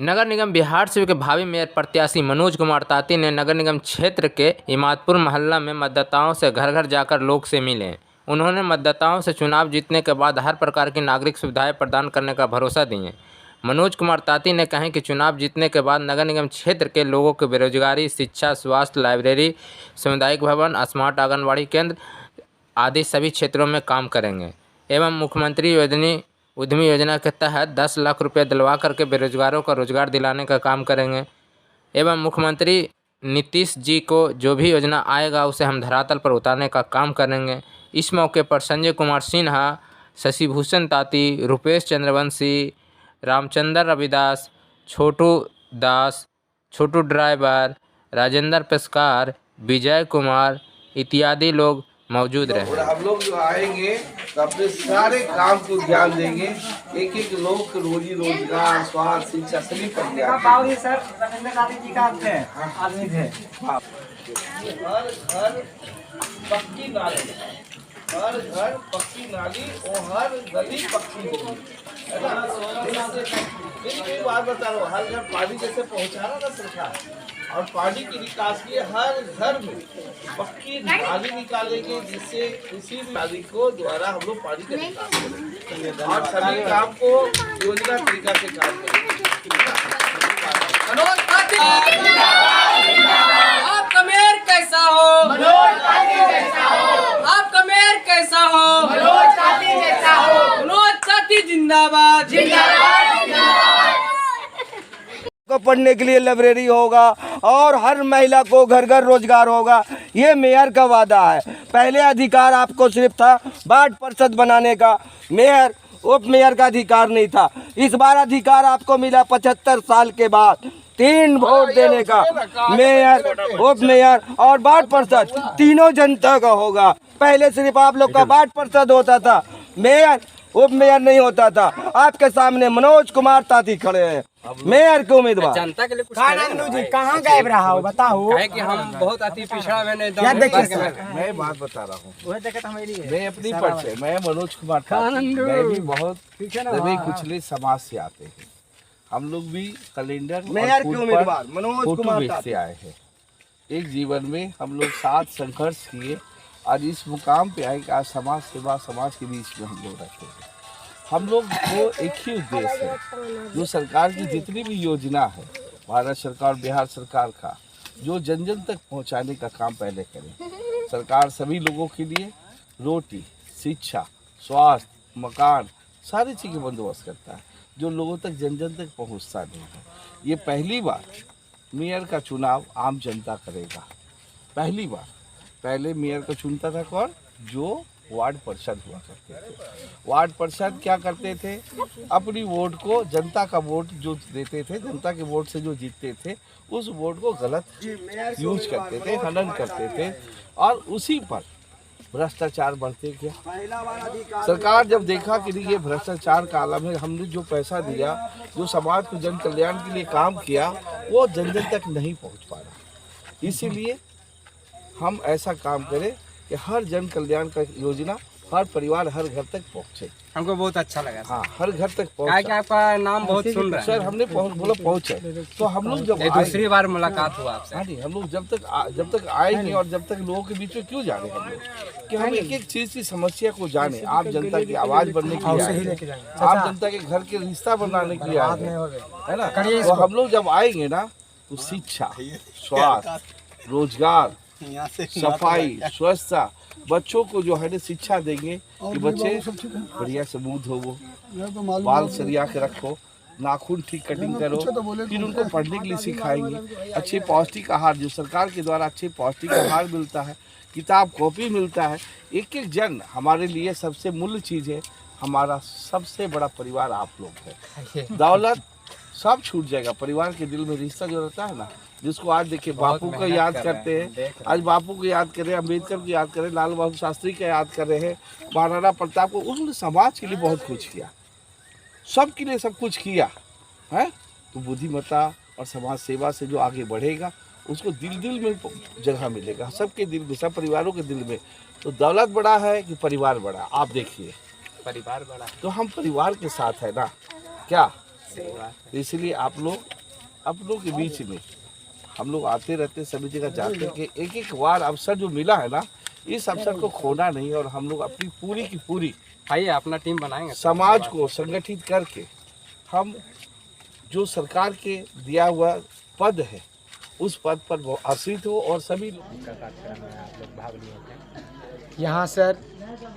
नगर निगम बिहार से के भावी मेयर प्रत्याशी मनोज कुमार ताती ने नगर निगम क्षेत्र के इमादपुर मोहल्ला में मतदाताओं से घर घर जाकर लोग से मिले। उन्होंने मतदाताओं से चुनाव जीतने के बाद हर प्रकार की नागरिक सुविधाएं प्रदान करने का भरोसा दिए। मनोज कुमार ताती ने कहा कि चुनाव जीतने के बाद नगर निगम क्षेत्र के लोगों को बेरोजगारी, शिक्षा, स्वास्थ्य, लाइब्रेरी, सामुदायिक भवन, स्मार्ट आंगनबाड़ी केंद्र आदि सभी क्षेत्रों में काम करेंगे एवं मुख्यमंत्री उद्यमी योजना के तहत 10 लाख रुपये दिलवा करके बेरोजगारों को रोजगार दिलाने का काम करेंगे एवं मुख्यमंत्री नीतीश जी को जो भी योजना आएगा उसे हम धरातल पर उतारने का काम करेंगे। इस मौके पर संजय कुमार सिन्हा, शशि भूषण ताती, रुपेश चंद्रवंशी, रामचंद्र रविदास, छोटू दास, छोटू ड्राइवर, राजेंद्र पेशकार, विजय कुमार इत्यादि लोग मौजूद रहे। और हम लोग जो आएंगे तो अपने सारे काम को ध्यान देंगे, एक एक लोग को रोजी रोजगार, स्वास्थ्य, शिक्षा सभी पर ध्यान देंगे। सर जी का आदमी थे। हर घर पक्की नाली, हर घर पक्की नाली और हर गली पक्की गली, है ना। एक बात बता रहा हूँ, हर घर पानी जैसे पहुँचा रहा ना सरकार, और पानी की निकास के हर घर में पक्की नाली निकालेंगे, जिससे किसी भी नाली को द्वारा हम लोग पानी का निकास करेंगे और सभी काम को योजना तरीका से काम करेंगे। आपका मेयर कैसा हो? आपका मेयर कैसा हो? मनोज ताती जिंदाबाद। को पढ़ने के लिए लाइब्रेरी होगा और हर महिला को घर घर रोजगार होगा, ये मेयर का वादा है। पहले अधिकार आपको सिर्फ था वार्ड पार्षद बनाने का, मेयर उप मेयर का अधिकार नहीं था। इस बार अधिकार आपको मिला 75 साल के बाद 3 वोट देने का। मेयर, उप मेयर और वार्ड पार्षद तीनों जनता का होगा। पहले सिर्फ आप लोग का वार्ड पार्षद होता था, मेयर उप मेयर नहीं होता था। आपके सामने मनोज कुमार ताती खड़े हैं, मेयर के उम्मीदवार। जनता के लिए कुछ कहाँ गायब रहा हो बताओ? कि हम बहुत अति पिछड़ा मैं बात बता रहा हूँ, मैं अपनी परिचय, मैं मनोज कुमार ताती, मैं भी बहुत सभी कुचले समाज से आते हैं। हम लोग भी कैलेंडर मेयर के उम्मीदवार मनोज कुमार ताती आए हैं। एक जीवन में हम लोग साथ संघर्ष किए, आज इस मुकाम पे आए कि आज समाज सेवा, समाज के बीच में हम लोग रहते हैं। हम लोग को एक ही उद्देश्य है, जो सरकार की जितनी भी योजना है, भारत सरकार, बिहार सरकार का, जो जन जन तक पहुंचाने का काम पहले करें। सरकार सभी लोगों के लिए रोटी, शिक्षा, स्वास्थ्य, मकान, सारी चीज़ें बंदोबस्त करता है, जो लोगों तक जन जन तक पहुंचता नहीं है। ये पहली बार मेयर का चुनाव आम जनता करेगा, पहली बार। पहले मेयर को चुनता था कौन? जो वार्ड पार्षद हुआ करते थे। वार्ड पार्षद क्या करते थे? अपनी वोट को, जनता का वोट जो देते थे, जनता के वोट से जो जीतते थे, उस वोट को गलत यूज करते थे, हनन करते थे, और उसी पर भ्रष्टाचार बढ़ते गया। सरकार जब देखा कि ये भ्रष्टाचार का आलम है, हमने जो पैसा दिया, जो समाज को जन कल्याण के लिए काम किया, वो जन जन तक नहीं पहुँच पा रहा। इसीलिए हम ऐसा काम करें कि हर जन कल्याण का योजना हर परिवार, हर घर तक पहुँचे। हमको बहुत अच्छा लगा। हाँ, हर घर तक क्या कि आपका नाम बहुत सुन रहा है सर, हमने बोला पहुँचे। तो हम लोग जब दूसरी बार मुलाकात हुआ आपसे। हाँ जी, हम लोग जब तक आएंगे और जब तक लोगों के बीच में क्यों जाने हम लोग, कि हम एक एक चीज़ की समस्या को जाने, आप जनता की आवाज़ बनने के लिए आए हैं, आप जनता के घर के रिश्ता बनाने के लिए आए हैं, है ना। तो हम लोग जब आएंगे ना, तो शिक्षा, स्वास्थ्य, रोजगार, सफाई, स्वच्छता, बच्चों को जो है ना शिक्षा देंगे कि बच्चे बढ़िया से मुँह धोवो, बाल सरिया के रखो, नाखून ठीक कटिंग करो, फिर उनको पढ़ने के लिए सिखाएंगे। अच्छे पौष्टिक आहार, जो सरकार के द्वारा अच्छे पौष्टिक आहार मिलता है, किताब कॉपी मिलता है। एक एक जन हमारे लिए सबसे मूल्य चीज़ है। हमारा सबसे बड़ा परिवार आप लोग है। दौलत सब छूट जाएगा, परिवार के दिल में रिश्ता जो रहता है ना, जिसको आज देखिए बापू को याद करते हैं, आज बापू को याद कर रहे हैं, अम्बेडकर को याद कर रहे हैं, लाल बहादुर शास्त्री को याद कर रहे हैं, महाराणा प्रताप को। उन्होंने समाज के लिए बहुत कुछ किया, सबके लिए सब कुछ किया है। तो बुद्धिमत्ता और समाज सेवा से जो आगे बढ़ेगा, उसको दिल दिल में जगह मिलेगा, सबके दिल में, सब परिवारों के दिल में। तो दौलत बड़ा है कि परिवार बड़ा? आप देखिए, परिवार बड़ा, तो हम परिवार के साथ है ना। क्या इसलिए आप लोग अपनों के बीच में हम लोग आते रहते, सभी जगह जाते हैं कि एक एक बार अवसर जो मिला है ना, इस अवसर को खोना नहीं। और हम लोग अपनी पूरी की पूरी आइए अपना टीम बनाएंगे, समाज को संगठित करके हम जो सरकार के दिया हुआ पद है उस पद पर आश्रित हो। और सभी यहाँ सर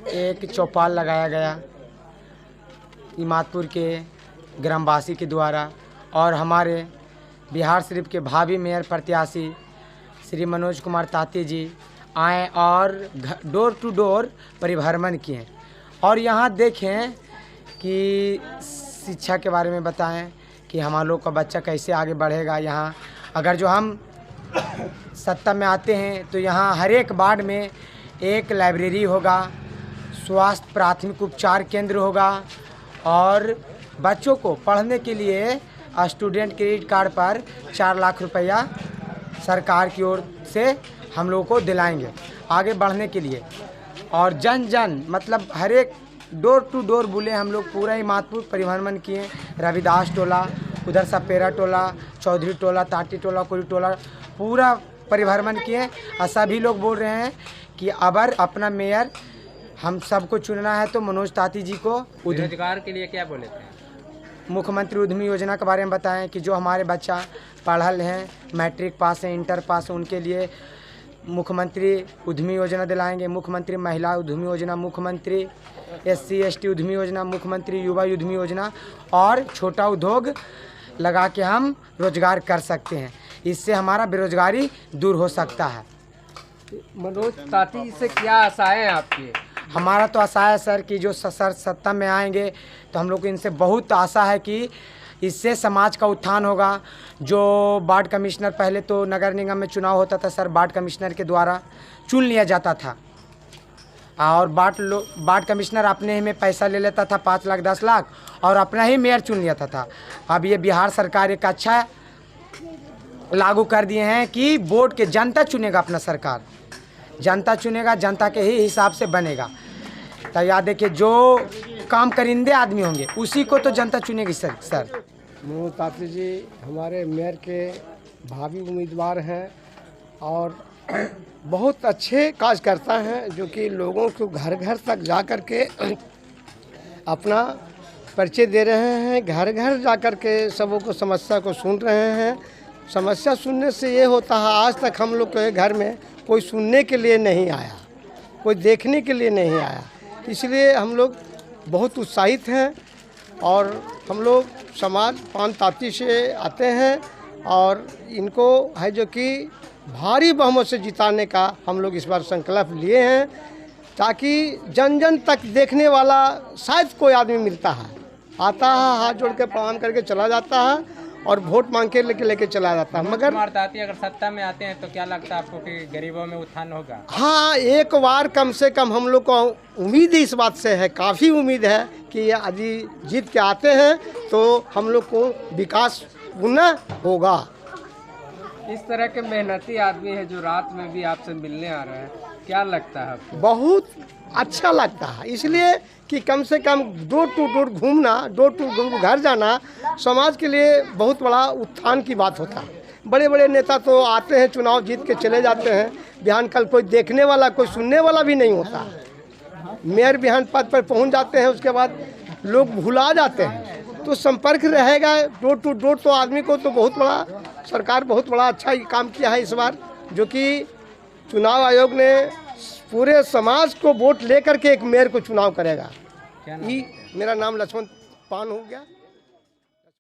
एक चौपाल लगाया गया इमादपुर के ग्रामवासी के द्वारा, और हमारे बिहार शरीफ के भावी मेयर प्रत्याशी श्री मनोज कुमार ताती जी आए और डोर टू डोर परिभ्रमण किए और यहाँ देखें कि शिक्षा के बारे में बताएं कि हमारे लोग का बच्चा कैसे आगे बढ़ेगा। यहाँ अगर जो हम सत्ता में आते हैं तो यहाँ हर एक वार्ड में एक लाइब्रेरी होगा, स्वास्थ्य प्राथमिक उपचार केंद्र होगा और बच्चों को पढ़ने के लिए स्टूडेंट क्रेडिट कार्ड पर 4 लाख रुपया सरकार की ओर से हम लोगों को दिलाएंगे आगे बढ़ने के लिए। और जन जन मतलब हर एक डोर टू डोर बुले हम लोग, पूरा इमादपुर परिभ्रमण किए, रविदास टोला, उधर सपेरा टोला, चौधरी टोला, ताटी टोला, कोरी टोला, पूरा परिभ्रमण किए। और सभी लोग बोल रहे हैं कि अगर अपना मेयर हम सबको चुनना है तो मनोज ताती जी को। रोजगार के लिए क्या बोले थे? मुख्यमंत्री उद्यमी योजना के बारे में बताएं कि जो हमारे बच्चा पढ़ल हैं, मैट्रिक पास हैं, इंटर पास हैं, उनके लिए मुख्यमंत्री उद्यमी योजना दिलाएंगे, मुख्यमंत्री महिला उद्यमी योजना, मुख्यमंत्री SC ST उद्यमी योजना, मुख्यमंत्री युवा उद्यमी योजना, और छोटा उद्योग लगा के हम रोजगार कर सकते हैं। इससे हमारा बेरोजगारी दूर हो सकता है। मनोज ताती से क्या आशाएं हैं आपकी? हमारा तो आशा है सर कि जो सर सत्ता में आएंगे तो हम लोग को इनसे बहुत आशा है कि इससे समाज का उत्थान होगा। जो वार्ड कमिश्नर, पहले तो नगर निगम में चुनाव होता था सर, वार्ड कमिश्नर के द्वारा चुन लिया जाता था और वार्ड कमिश्नर अपने ही में पैसा ले लेता था 5 लाख 10 लाख और अपना ही मेयर चुन लिया था। अब ये बिहार सरकार एक अच्छा लागू कर दिए हैं कि वोट के जनता चुनेगा, अपना सरकार जनता चुनेगा, जनता के ही हिसाब से बनेगा। तो याद है कि जो काम करिंदे आदमी होंगे उसी को तो जनता चुनेगी सर। मनोज ताती जी हमारे मेयर के भावी उम्मीदवार हैं और बहुत अच्छे कार्यकर्ता हैं, जो कि लोगों को घर घर तक जा कर के अपना परिचय दे रहे हैं, घर घर जा कर के सबों को समस्या को सुन रहे हैं। समस्या सुनने से ये होता है, आज तक हम लोग के घर में कोई सुनने के लिए नहीं आया, कोई देखने के लिए नहीं आया। इसलिए हम लोग बहुत उत्साहित हैं और हम लोग समाज पान ताती से आते हैं और इनको है जो कि भारी बहुमत से जिताने का हम लोग इस बार संकल्प लिए हैं, ताकि जन जन तक देखने वाला शायद कोई आदमी मिलता है, आता है, हाथ जोड़ के प्रणाम करके चला जाता है और वोट मांग के लेके चला जाता है। मगर कुमार ताती अगर सत्ता में आते हैं तो क्या लगता है आपको कि गरीबों में उत्थान होगा? हाँ, एक बार कम से कम हम लोग को उम्मीद इस बात से है, काफ़ी उम्मीद है कि यदि जीत के आते हैं तो हम लोग को विकास पुनः होगा। इस तरह के मेहनती आदमी है जो रात में भी आपसे मिलने आ रहे हैं, क्या लगता है आपको? बहुत अच्छा लगता है, इसलिए कि कम से कम डोर टू डोर घूमना, डोर टू डोर घर जाना समाज के लिए बहुत बड़ा उत्थान की बात होता है। बड़े बड़े नेता तो आते हैं, चुनाव जीत के चले जाते हैं, बिहान कल कोई देखने वाला, कोई सुनने वाला भी नहीं होता। मेयर बिहान पद पर पहुंच जाते हैं, उसके बाद लोग भुला जाते हैं। तो संपर्क रहेगा डोर टू डोर, तो आदमी को तो बहुत बड़ा, सरकार बहुत बड़ा अच्छा काम किया है इस बार, जो कि चुनाव आयोग ने पूरे समाज को वोट लेकर के एक मेयर को चुनाव करेगा। मेरा नाम लक्ष्मण पान हो गया।